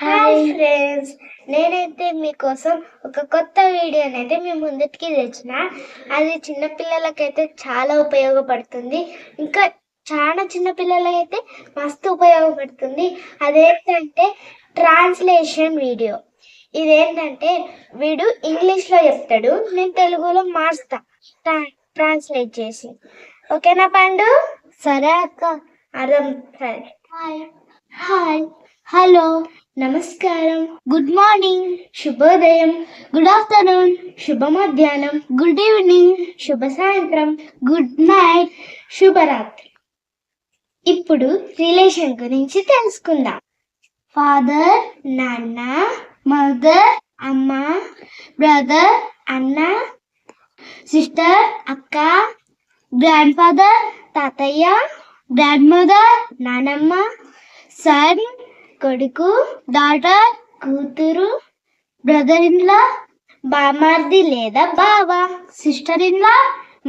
Hi friends, నేనైతే మీకోసం ఒక కొత్త వీడియోనైతే మీ ముందుకి తెచ్చిన. అది చిన్నపిల్లలకైతే చాలా ఉపయోగపడుతుంది. ఇంకా చాలా చిన్నపిల్లలకైతే మస్తు ఉపయోగపడుతుంది. అదేంటంటే ట్రాన్స్లేషన్ వీడియో. ఇదేంటంటే వీడు ఇంగ్లీష్లో చెప్తాడు, నేను తెలుగులో మార్చుతా ట్రాన్స్లేట్ చేసి. ఓకేనా పండు? సరే అక్క. అర్థం సరే. హాయ్ హాయ్ హలో నమస్కారం, గుడ్ మార్నింగ్, శుభోదయం, గుడ్ ఆఫ్టర్నూన్, శుభ మధ్యాహ్నం, గుడ్ ఈవినింగ్, శుభ సాయంత్రం, గుడ్ నైట్, శుభరాత్రి. ఇప్పుడు రిలేషన్ గురించి తెలుసుకుందాం. ఫాదర్, నాన్న, మదర్, అమ్మ, బ్రదర్, అన్న, సిస్టర్, అక్క, గ్రాండ్ ఫాదర్, తాతయ్య, గ్రాండ్ మదర్, నానమ్మ, సన్, కొడుకు, డాటర్, కూతురు, బ్రదర్ ఇన్ లా, బామర్ది లేదా బావ, సిస్టర్ ఇన్ లా,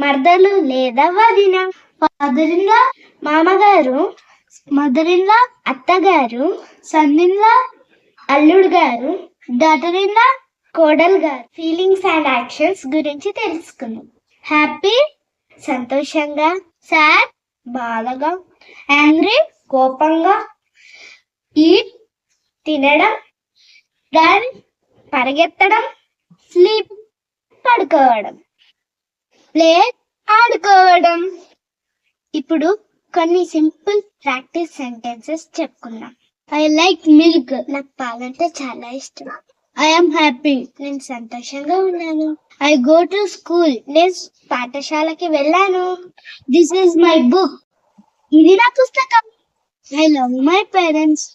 మర్దలు లేదా వదిన, ఫాదర్ ఇన్ లా, మామగారు, మదర్ ఇన్ లా, అత్తగారు, సన్ ఇన్ లా, అల్లుడు గారు, డాటర్ ఇన్ లా, కోడలు గారు. ఫీలింగ్స్ అండ్ యాక్షన్స్ గురించి తెలుసుకుందాం. హ్యాపీ, సంతోషంగా, సాడ్, బాధగా, యాంగ్రీ, కోపంగా, ఈట్, తినడం, రన్, పరిగెత్తడం, స్లీప్, పడుకోవడం, ప్లే, ఆడుకోవడం. ఇప్పుడు కొన్ని సింపుల్ ప్రాక్టీస్ సెంటెన్సెస్ చెప్పుకుందాం. ఐ లైక్ మిల్క్, నాకు పాలంటే చాలా ఇష్టం. ఐ am హ్యాపీ, నేను సంతోషంగా ఉన్నాను. ఐ గో టు స్కూల్, నేను పాఠశాలకి వెళ్ళాను. దిస్ ఈజ్ మై బుక్, ఇది నా పుస్తకం. ఐ లవ్ మై పేరెంట్స్,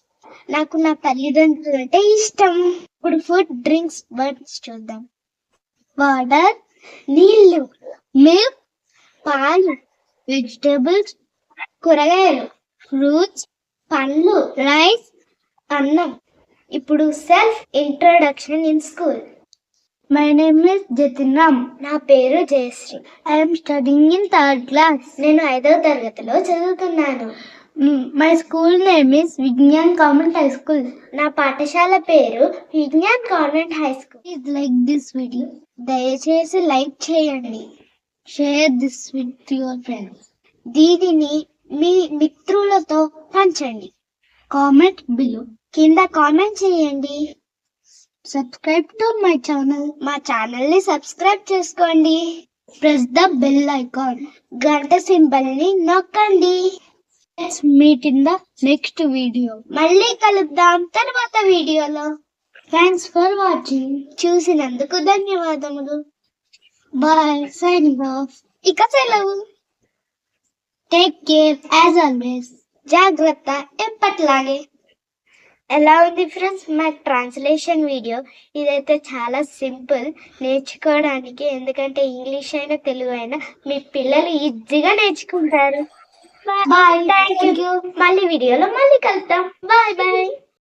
నాకు నా తల్లిదండ్రులు అంటే ఇష్టం. ఇప్పుడు ఫుడ్, డ్రింక్స్, వర్డ్స్ చూద్దాం. వాటర్, నీళ్లు, మిల్క్, పాలు, వెజిటేబుల్స్, కూరగాయలు, ఫ్రూట్స్, పండ్లు, రైస్, అన్నం. ఇప్పుడు self introduction in school. My name is Jatin Ram, నా పేరు Jayashri. I am studying in third class, నేను 5వ తరగతిలో చదువుతున్నాను. My school name is Vignan convent high school. నా పాఠశాల పేరు Vignan convent high school. Please like this video, దయచేసి లైక్ చేయండి. Share this with your friends, దీనిని మీ మిత్రులతో పంచండి. కామెంట్ బిలో, కింద కామెంట్ చేయండి. సబ్స్క్రైబ్ టు మై ఛానల్, మా ఛానల్ ని సబ్స్క్రైబ్ చేసుకోండి. ప్రెస్ ద బెల్ ఐకాన్, గంట సింబల్ ని నొక్కండి. Let's meet in the next video. మళ్ళీ కలుద్దాం తర్వాత వీడియోలో. థ్యాంక్స్ ఫర్ వాచింగ్, చూసినందుకు ధన్యవాదములు. Bye, signing off. ఇక సెలవు. Take care as always. జాగ్రత్త ఎప్పట్లాగే. ఎలా ఉంది ఫ్రెండ్స్ మా ట్రాన్స్లేషన్ వీడియో? ఇదైతే చాలా సింపుల్ నేర్చుకోవడానికి, ఎందుకంటే ఇంగ్లీష్ అయినా తెలుగు అయినా మీ పిల్లలు ఈజీగా నేర్చుకుంటారు. Bye, thank you. మళ్ళీ వీడియోలో మళ్ళీ కలుద్దాం. Bye bye.